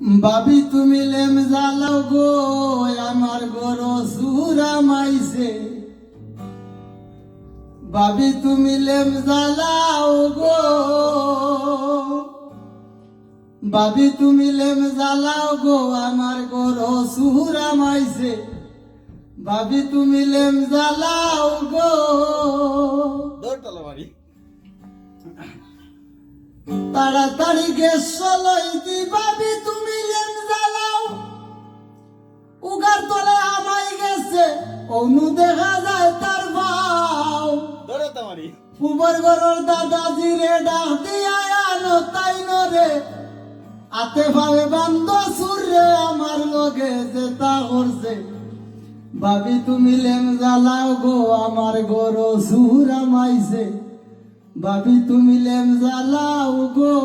ভাবি তুমি লেম জ্বালাও গো আমার গরো সুরা মাইছে। ভাবি তুমি লেম জ্বালাও গো, ভাবি তুমি লেম জ্বালাও গো আমার গরো সুরা মাইছে। ভাবি তুমি লেম জ্বালাও গো, তাড়াতাড়ি গ্যাস চলাই দি। ভাবি তুমি লেম জ্বালাও, উগার তলে আমাই গেছে অনু দেখা যায় তার ভাও। উবার ঘরের দাদাজি রে ডাক দিয়া আনো তাই নরে, আতে ভাবে বান্ধ সুর রে আমার লগে যে তা করছে। ভাবি তুমি লেম জ্বালাও গো আমার গরো সুর আমাইছে। ভাবি তুমি লেম জ্বালাও গো,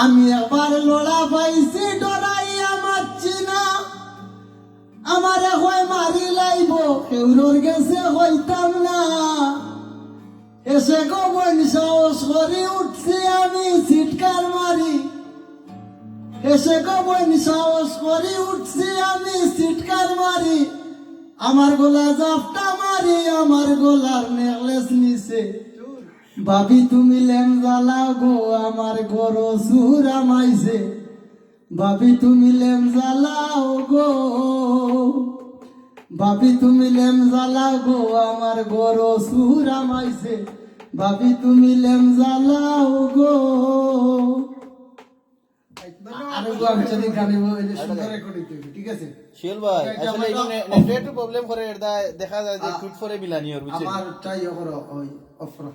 আমি একবার লোড়া পাইছি ডরাইয়া মারছি না। আমারে হয় মারি লাইব কেউরোর গেছে হইতাম না। এসে গোবন সাহস করে উঠছি আমি চিৎকার মারি, এসে গোবন সাহস করে উঠছি আমি চিৎকার মারি। আমার গলা জাপটা মারি আমার গলার নেকলেস নিছে। ভাবি তুমি লেম জ্বালাও গো আমার গরো সুর আমাইছে। ভাবি তুমি লেম জ্বালাও গো, ভাবি তুমি লেম জ্বালাও গো আমার গরো সুর আমাইছে। ভাবি তুমি লেম জ্বালাও গো। আরে গো আমি যদি গানে সুন্দর রেকর্ডিং করি, ঠিক আছে শিওর ভাই? আসলে এই নেটে একটু প্রবলেম করে, এটা দেখা যায় যে টুট ফরে বিলানি আর বুঝছেন আমার চাই ওই অফর